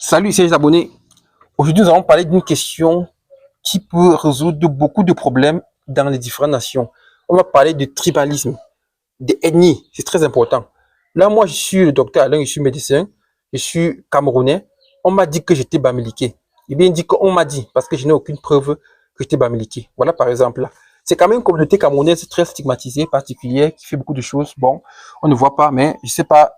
Salut, chers abonnés. Aujourd'hui, nous allons parler d'une question qui peut résoudre beaucoup de problèmes dans les différentes nations. On va parler de tribalisme, des ethnies. C'est très important. Là, moi, je suis le docteur Alain, je suis médecin, je suis camerounais. On m'a dit que j'étais bamiliqué. Il bien dit qu'on m'a dit, parce que je n'ai aucune preuve que j'étais bamiliqué. Voilà, par exemple, là. C'est quand même une communauté camerounaise très stigmatisée, particulière, qui fait beaucoup de choses. Bon, on ne voit pas, mais je sais pas.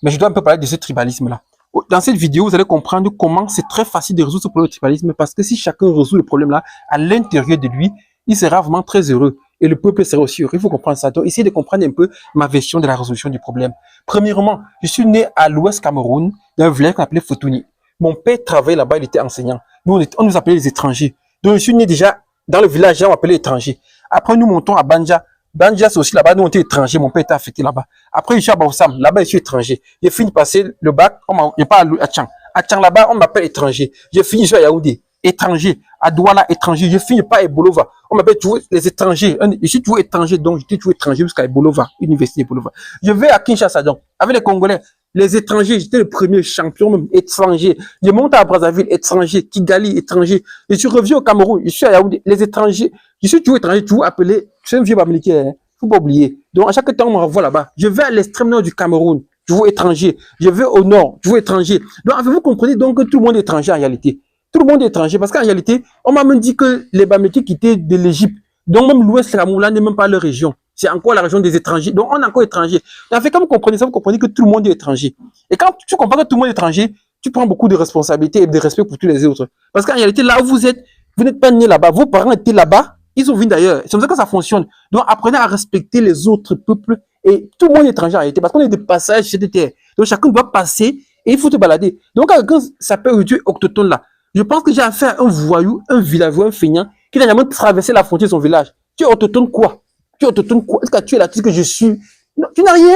Mais je dois un peu parler de ce tribalisme-là. Dans cette vidéo, vous allez comprendre comment c'est très facile de résoudre ce problème de tribalisme parce que si chacun résout le problème là à l'intérieur de lui, il sera vraiment très heureux et le peuple sera aussi heureux. Il faut comprendre ça. Donc, essayez de comprendre un peu ma version de la résolution du problème. Premièrement, je suis né à l'ouest Cameroun, dans un village qu'on appelait Fotouni. Mon père travaillait là-bas, il était enseignant. Nous, on nous appelait les étrangers. Donc, je suis né déjà dans le village, on m'appelait étranger. Après, nous montons à Banja. Banja, c'est aussi là-bas, nous on était étrangers, mon père était affecté là-bas. Après, je suis à Baussam, là-bas, je suis étranger. J'ai fini de passer le bac, je pas à Tchang. À Tchang, là-bas, on m'appelle étranger. J'ai fini, je suis à Yaoundé, étranger. À Douala, étranger. Je finis pas à Ebolova. On m'appelle toujours les étrangers. Je suis toujours étranger, donc j'étais toujours étranger jusqu'à Ebolova, université Ebolova. Je vais à Kinshasa, donc, avec les Congolais. Les étrangers, j'étais le premier champion, même étranger. Je monte à Brazzaville, étranger. Kigali, étranger. Je suis revenu au Cameroun, je suis à Yaoundé. Les étrangers, je suis toujours étranger, toujours appelé. Je suis un vieux bamiliqué, hein. Faut pas oublier. Donc, à chaque temps, on me renvoie là-bas. Je vais à l'extrême nord du Cameroun, toujours étranger. Je vais au nord, toujours étranger. Donc, vous comprenez donc que tout le monde est étranger en réalité. Tout le monde est étranger parce qu'en réalité, on m'a même dit que les bamiliqués quittaient de l'Égypte. Donc, même l'ouest Cameroun là n'est même pas leur région. C'est encore la région des étrangers. Donc, on est encore étranger. En fait, quand vous comprenez ça, vous comprenez que tout le monde est étranger. Et quand tu comprends que tout le monde est étranger, tu prends beaucoup de responsabilités et de respect pour tous les autres. Parce qu'en réalité, là où vous êtes, vous n'êtes pas né là-bas. Vos parents étaient là-bas. Ils ont vu d'ailleurs. C'est comme ça que ça fonctionne. Donc, apprenez à respecter les autres peuples et tout le monde est étranger en réalité. Parce qu'on est de passage sur cette terre. Donc, chacun doit passer et il faut te balader. Donc, quand quelqu'un s'appelle aujourd'hui autochtone là, je pense que j'ai affaire à un voyou, un villageois, un feignant qui n'a jamais traversé la frontière de son village. Tu es autochtone quoi? Tu es autochtone quoi? Est-ce que tu es là-dessus que je suis? Non, tu n'as rien.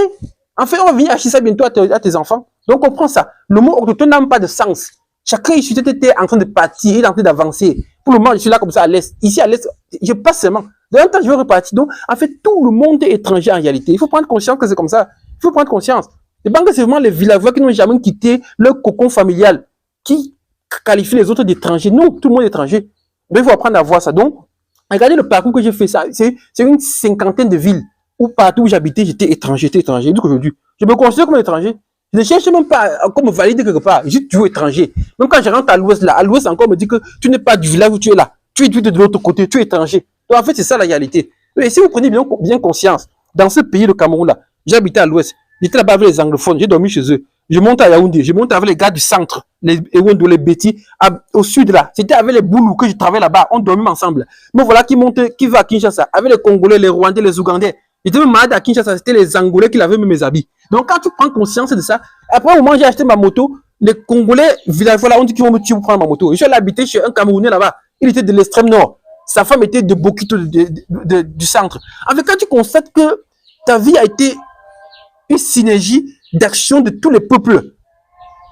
En fait, on va venir acheter ça bientôt à tes enfants. Donc, comprends ça. Le mot autochtone n'a même pas de sens. Chacun ici était en train de partir, il est en train d'avancer. Pour le moment, je suis là comme ça à l'est. Ici, à l'est, je passe seulement. De même temps, je vais repartir. Donc, en fait, tout le monde est étranger en réalité. Il faut prendre conscience que c'est comme ça. Il faut prendre conscience. Et donc, c'est vraiment les villageois qui n'ont jamais quitté leur cocon familial qui qualifient les autres d'étrangers. Non, tout le monde est étranger. Donc, il faut apprendre à voir ça. Donc, regardez le parcours que j'ai fait. Ça, c'est une cinquantaine de villes où partout où j'habitais, j'étais étranger. Donc, aujourd'hui, je me considère comme étranger. Je ne cherche même pas à me valider quelque part. Je suis toujours étranger. Même quand je rentre à l'ouest, là, à l'ouest encore, on me dit que tu n'es pas du village où tu es là. Tu es de l'autre côté, tu es étranger. Donc, en fait, c'est ça la réalité. Et si vous prenez bien conscience, dans ce pays, le Cameroun, là, j'habitais à l'ouest. J'étais là-bas avec les anglophones. J'ai dormi chez eux. Je monte à Yaoundé. Je monte avec les gars du centre, les Ewondo, les Betty. Au sud, là, c'était avec les Boulous que je travaillais là-bas. On dormait ensemble. Mais voilà qui monte, qui va à Kinshasa, avec les Congolais, les Rwandais, les Ougandais. J'étais même malade à Kinshasa, c'était les Angolais qui lavaient mes habits. Donc, quand tu prends conscience de ça, après, au moment où j'ai acheté ma moto, les Congolais, villageois là, on dit qu'ils vont me tuer pour prendre ma moto. Je suis allé habiter chez un Camerounais là-bas. Il était de l'extrême nord. Sa femme était de Bokito, du centre. En fait, quand tu constates que ta vie a été une synergie d'action de tous les peuples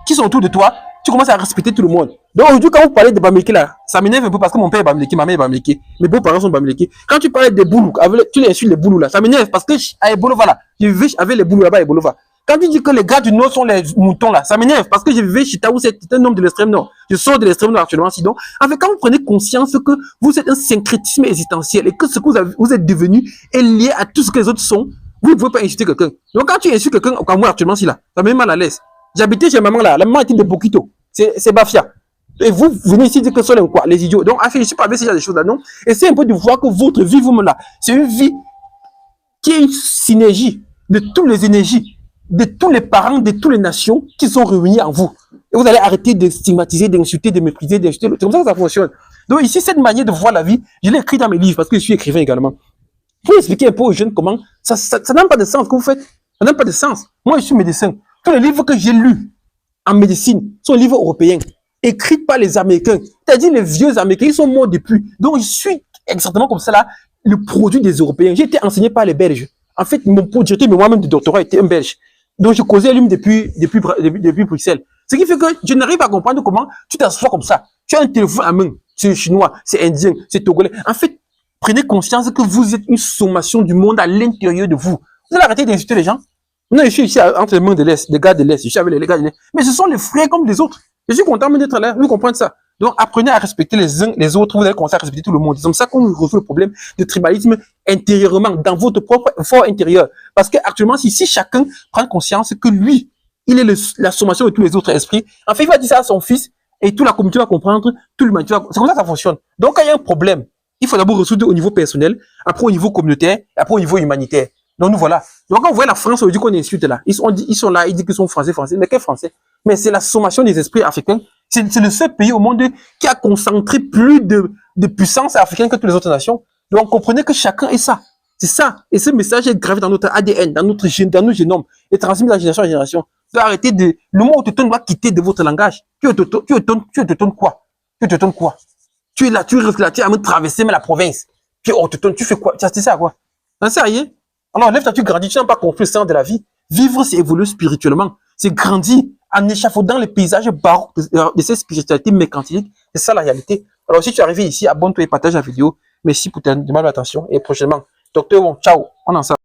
qui sont autour de toi, tu commences à respecter tout le monde. Donc aujourd'hui, quand vous parlez de Bamileke là, ça m'énerve un peu parce que mon père est Bamileke, ma mère est Bamileke, mes beaux-parents sont Bamileke. Quand tu parlais des Boulous, tu les insultes les Boulous là, ça m'énerve parce que à Ebolova là, je vivais avec les Boulous là-bas à Ebolova. Quand tu dis que les gars du Nord sont les moutons là, ça m'énerve parce que je vivais chez Taou, c'est un homme de l'extrême Nord. Je sors de l'extrême Nord actuellement, sinon. En fait, quand vous prenez conscience que vous êtes un syncrétisme existentiel et que ce que vous êtes devenu est lié à tout ce que les autres sont, vous ne pouvez pas insulter quelqu'un. Donc quand tu insultes quelqu'un comme moi actuellement, si là, ça me met mal à l'aise. J'habitais chez maman là, la maman était de Bokito, c'est Bafia. Et vous venez ici dire que ce sont quoi, les idiots. Donc, en fait, je ne suis pas avec ces genre de choses là, non. Essayez un peu de voir que votre vie, vous-même là, c'est une vie qui est une synergie de toutes les énergies, de tous les parents, de toutes les nations qui sont réunis en vous. Et vous allez arrêter de stigmatiser, d'insulter, de mépriser, d'insulter. C'est comme ça que ça fonctionne. Donc, ici, cette manière de voir la vie, je l'ai écrit dans mes livres parce que je suis écrivain également. Pour expliquer un peu aux jeunes comment ça n'a pas de sens ce que vous faites. Ça n'a pas de sens. Moi, je suis médecin. Tous les livres que j'ai lus en médecine sont livres européens, écrits par les Américains. C'est-à-dire les vieux Américains, ils sont morts depuis. Donc, je suis exactement comme ça là, le produit des Européens. J'ai été enseigné par les Belges. En fait, mon directeur de moi-même de doctorat était un Belge. Donc, je causais lui depuis Bruxelles. Ce qui fait que je n'arrive pas à comprendre comment tu t'assois comme ça. Tu as un téléphone à main. C'est chinois, c'est indien, c'est togolais. En fait, prenez conscience que vous êtes une sommation du monde à l'intérieur de vous. Vous allez arrêter d'insulter les gens. Non, je suis ici entre les mains de l'Est, des gars de l'Est. Je suis avec les gars de l'Est. Mais ce sont les frères comme les autres. Je suis content d'être là, vous comprenez ça. Donc, apprenez à respecter les uns les autres, vous allez commencer à respecter tout le monde. C'est comme ça qu'on résout le problème de tribalisme intérieurement, dans votre propre fort intérieur. Parce qu'actuellement, si chacun prend conscience que lui, il est la sommation de tous les autres esprits, en fait, il va dire ça à son fils, et toute la communauté va comprendre, tout l'humanité va... C'est comme ça que ça fonctionne. Donc, quand il y a un problème, il faut d'abord résoudre au niveau personnel, après au niveau communautaire, après au niveau humanitaire. Donc, nous voilà. Donc, quand vous voyez la France, aujourd'hui qu'on insulte là, ils sont là, ils disent qu'ils sont français, mais quel français? Mais c'est la sommation des esprits africains. C'est le seul pays au monde qui a concentré plus de puissance africaine que toutes les autres nations. Donc, comprenez que chacun est ça. C'est ça. Et ce message est gravé dans notre ADN, dans notre génome, et transmis de génération en génération. Donc, arrêtez de... Le mot autochtone doit quitter de votre langage. Tu es autochtone quoi? Tu es autochtone quoi? Tu es là, tu restes là, tu es à me traverser mais la province. Tu es autochtone, tu fais quoi? Tu sais à quoi? Ça ne sert à rien. Alors, lève-toi, tu grandis, tu n'as pas compris le sens de la vie. Vivre, c'est évoluer spirituellement. C'est grandir en échafaudant les paysages baroques de cette spiritualité mercantilique. C'est ça la réalité. Alors, si tu es arrivé ici, abonne-toi et partage la vidéo. Merci pour ta demande d'attention. Et prochainement, docteur, bon, ciao. On en sort.